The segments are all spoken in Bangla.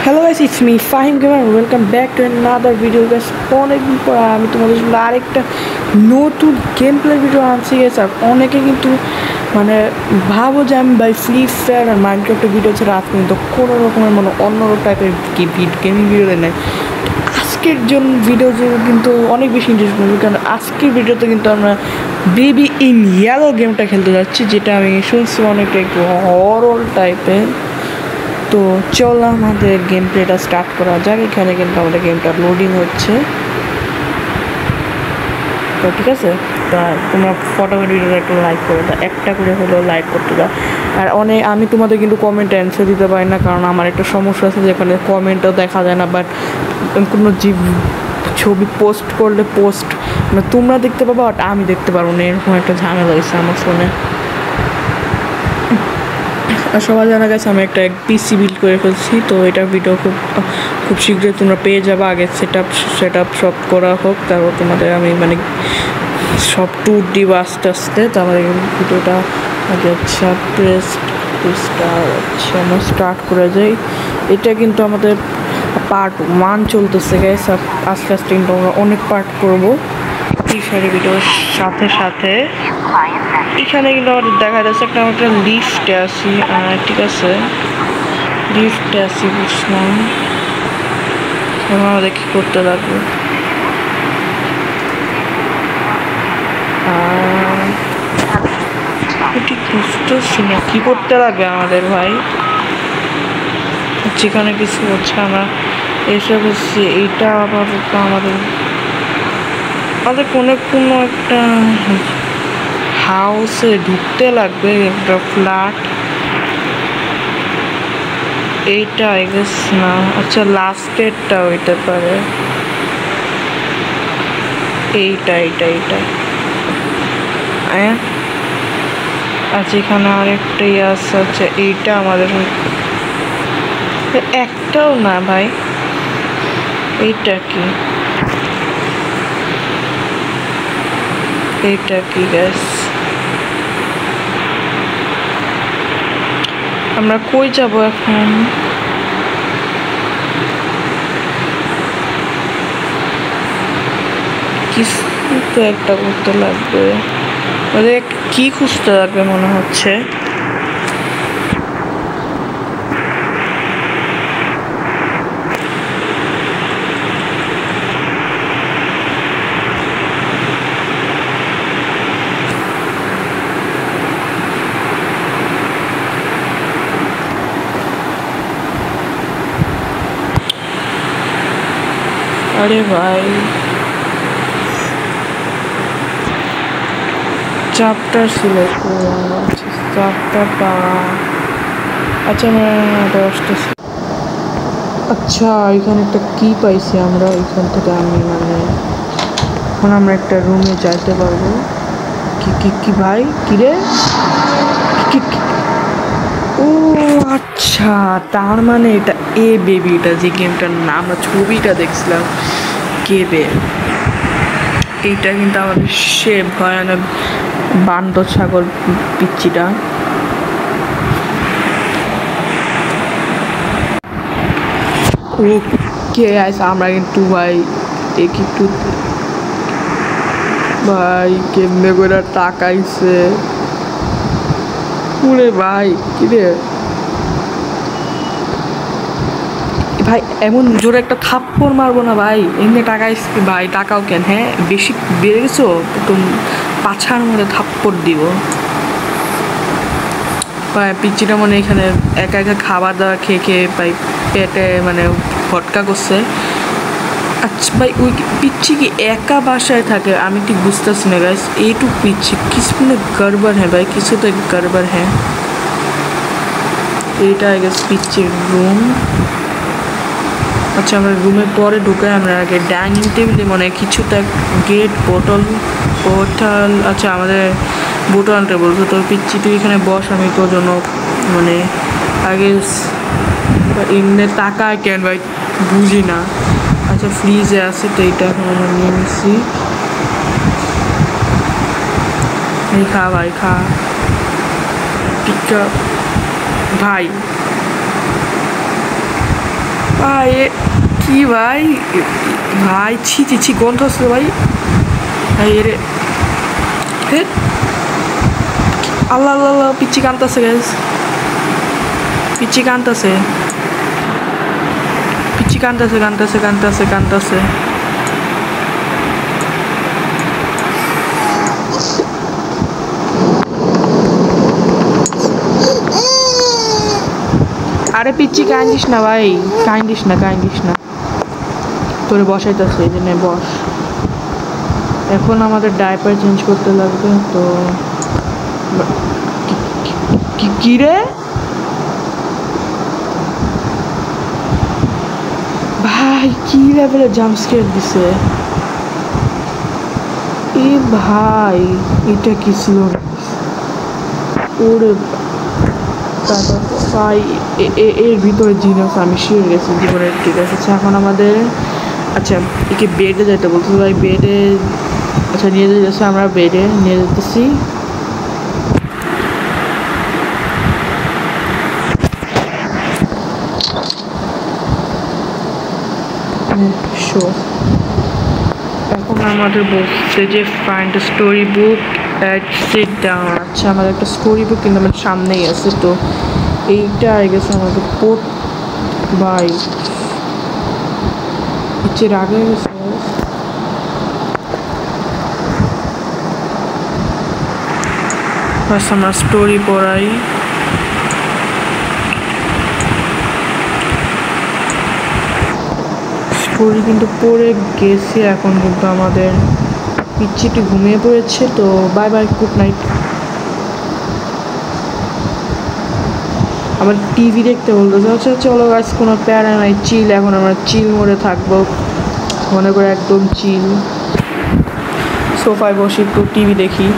Hello guys, it's me Fahim gamer. Welcome back to another video guys. অনেকদিন পর আমি তোমাদের জন্য আরেকটা নতুন গেম প্লে ভিডিও আনছি গাইস। আর অনেকে কিন্তু মানে ভাবো যে আমি বাই ফ্রি ফায়ার আর মাইনক্রাফ্টের ভিডিও ছাড়া আজ কিন্তু কোনো রকমের অন্য টাইপের গেমিং ভিডিও দেয় নাই। আজকের জন্য ভিডিও কিন্তু অনেক বেশি ইন্টারেস্ট করবে, কারণ আজকের ভিডিওতে কিন্তু আমরা বেবি ইন ইয়েলো গেমটা খেলতে যাচ্ছি, যেটা আমি শুনছি অনেকটা একটু হরর টাইপের। তো চল আমাদের গেম প্লেটা স্টার্ট করা যাক। এখানে কিন্তু আমাদের গেমটা লোডিং হচ্ছে। তো ঠিক আছে, তা তোমরা ফটোমেট ভিডিওটা একটু লাইক করে দাও, একটা করে হলেও লাইক করতে দাও। আর আমি তোমাদের কিন্তু কমেন্টে অ্যান্সার দিতে পারি না, কারণ আমার একটা সমস্যা আছে, যেখানে কমেন্টও দেখা যায় না। বাট কোনো ছবি পোস্ট করলে তোমরা দেখতে পাবো, বাট আমি দেখতে পারবো না। এরকম একটা ঝামেলা হয়েছে আমার ফোনে। আর সবাই জানা গেছে আমি একটা পিসি বিল্ড করে ফেলছি, তো এটা ভিডিও খুব শীঘ্রই তোমরা পেয়ে যাবে। আগে সেট আপ সব করা হোক, তারপর তোমাদের আমি সব ট্যুর দিব আস্তে আস্তে। তো আমাদের ভিডিওটা আগে প্রেস আমরা স্টার্ট করে যাই। এটা কিন্তু আমাদের পার্ট 1 চলতেছে গাইস। আস্তে আস্তে কিন্তু আমরা অনেক পার্ট করবো সারি ভিডিওর সাথে সাথে। এখানে কিন্তু আমাদের দেখা যাচ্ছে একটা লিফটে আছি। ঠিক আছে, লিফটে আছি, বুঝলাম। আমাদের কি করতে লাগবে? ঠিক বুঝতেছি না কি করতে লাগবে আমাদের, ভাই। যেখানে কিছু হচ্ছে আমরা এসে বসছি। এইটা আপাতত আমাদের কোনো একটা হাউসে ঢুকতে লাগবে, একটা ফ্ল্যাট। এইটা আই গেস না, আচ্ছা লাস্টেরটা হইতে পারে। এইটা আচ্ছা, এখানে আরেকটাই আছে। আচ্ছা, এইটা আমাদের একটাও না ভাই। এইটা কি গ্যাস? আমরা কই যাব এখন? কিছু তো একটা করতে লাগবে, কি খুঁজতে লাগবে মনে হচ্ছে। अरे भाई, चैप्टर सिलेक्ट चैप्टरটা আচ্ছা আচ্ছা, এখানে একটা কি পাইছি আমরা। এখান থেকে আমি এখন আমরা একটা রুমে যাইতে পারবো। কি ভাই, কি রে? ও আচ্ছা, তার মানে এটা বেবি, এটা যে গেমটার নাম আমরা ছবিটা দেখছিলাম, কেবে। এইটা কিন্তু আমাদের সে ভয়ানক বান্দর ছাগল পিচ্চিটা। ওকে আমরা কিন্তু ভাই একটু ভাই কেমনে করে টাকাইছে। পুরে ভাই কিরে ভাই, এমন জোরে একটা থাপ্পড় মারবো না ভাই। এমনি টাকাইছে ভাই, টাকাও কেন? হ্যাঁ, বেশি বেড়ে গেছো তো পাছার মধ্যে থাপ্পড় দিব ভাই। পিচ্চিটা এখানে একা একা খাবার দাবার খেয়ে ভাই পেটে ভটকা করছে। আচ্ছা ভাই, ওই পিচ্ছি কি একা বাসায় থাকে? আমি ঠিক বুঝতেছি না গাইস। এইটুক পিচ্ছি কিছু গড়বড় হ্যাঁ ভাই, কিছু তো গড়বড় হ্যাঁ। এইটা আই গেস পিচ্চির রুম। আচ্ছা, আমরা রুমে পরে ঢুকে আমরা আগে ডাইনিং টেবিলে কিছুটা গেট বোতল। আচ্ছা, আমাদের বোতল টেবিল। তো পিচ্ছি তুই এখানে বস, আমি তোর জন্য আগে এমনি টাকায় কেন ভাই, বুঝি না। আচ্ছা, ফ্রিজে আছে, তো এইটা এখন আমরা নিয়ে নিচ্ছি। এই খা ভাই, খা পিৎজা ভাই। ভাই কি ভাই ভাই ছি ছি ছি গন্ধ আসছে ভাই ভাই রে আল্লাহ আল্লাহ আল্লাহ পিচ্ছি কানতেছে গ্যাস পিচ্ছি কানতেছে পিচ্ছি কানতেছে কানতেছে কানতেছে কানতেছে আরে পিচ্ছি কান্দিস না ভাই কান্দিস না তোরে বসাইতেছে এই জন্য বস এখন আমাদের ডাইপার চেঞ্জ করতে লাগবে তো কি রে ভাই কি লেভেলের জাম্প স্কেয়ার দিছে এ ভাই এটা কি ছিল ওরে ভাই এর ভিতরে জিনিস আমি শিওর গেছি জীবনের ঠিক আছে এখন আমাদের আচ্ছা একে বেডে যেতে বলছো ভাই বেডে আচ্ছা নিয়ে যেতেছে আমরা বেডে নিয়ে যেতেছি এখন আমাদের বলছে যে find story book at sit down আচ্ছা আমাদের একটা স্টোরি বুক কিন্তু আমার সামনেই আছে তো এইটা আই গেছে আমাদের পোর্ট বাই ইচ্ছে আগে গেছে বাস আমরা স্টোরি পড়াই স্টোরি কিন্তু পড়ে গেছি এখন কিন্তু আমাদের পিচ্ছিটি ঘুমিয়ে পড়েছে তো বাই বাই গুড নাইট আবার টিভি দেখতে বলতেছে আচ্ছা চলো গাছ কোনো প্যারা নাই চিল এখন আমরা চিল মোড়ে থাকবো মনে করে একদম চিল সোফায় বসে একটু টিভি দেখি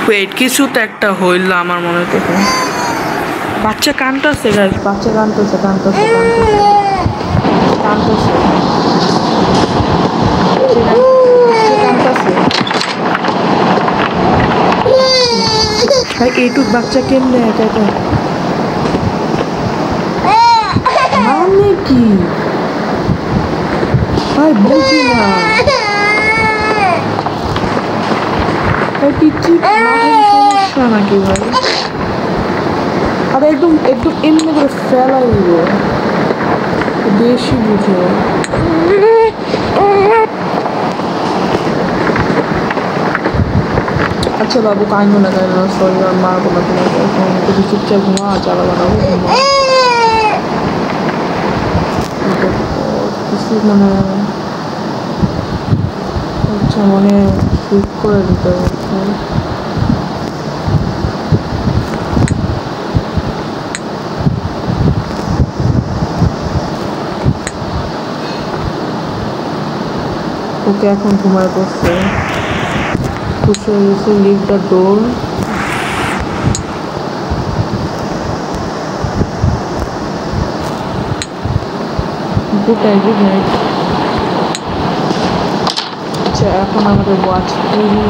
ওয়েট কিছু তো একটা হইল আমার মনে থেকে বাচ্চা কানতেছে গাইস বাচ্চা কানতেছে ভাই এইটুক বাচ্চা কেমনে একা একা মানে কি ভাই বুঝি না পিচ্ছি সমস্যা নাকি ভাই আর একদম এমনি করে ফেলাই দিব বেশি বুঝে আচ্ছা বাবু কাইন্ড না সরি আর মারবো না তোমাকে এখন কিছু চুপচাপ ঘুমা চালা বানাবো কিছু মানে আচ্ছা মনে ঠিক করে দিতে হচ্ছে ওকে এখন ঘুমায় পড়ছে খুশি হয়ে গেছে leave the door good night আচ্ছা এখন আমাদের ওয়াচ টিভি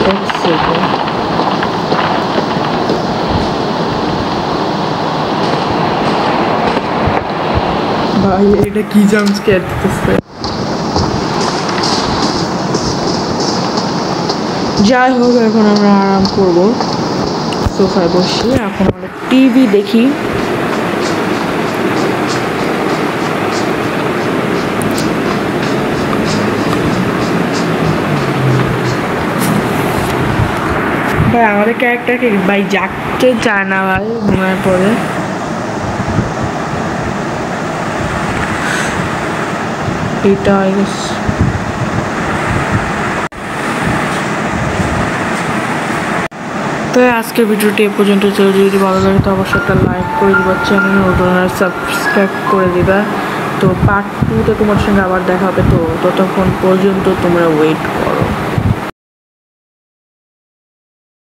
এক সেকেন্ড ভাই এটা কি জাম্প স্কেয়ার দিতেছে যাই হোক এখন আমরা আরাম করব সোফায় বসে এখন আমরা টিভি দেখি ভাই আমাদের ক্যারেক্টারকে ভাই জাগতে চায় না ভাই ঘুমায় পড়ে এটা তো আজকের ভিডিওটি এ পর্যন্ত ছিল যদি ভালো লাগে তো অবশ্যই একটা লাইক করে দিবা চ্যানেল নতুন সাবস্ক্রাইব করে দিবা তো পার্ট 2 তে তোমার সঙ্গে আবার দেখা হবে তো ততক্ষণ পর্যন্ত তোমরা ওয়েট করো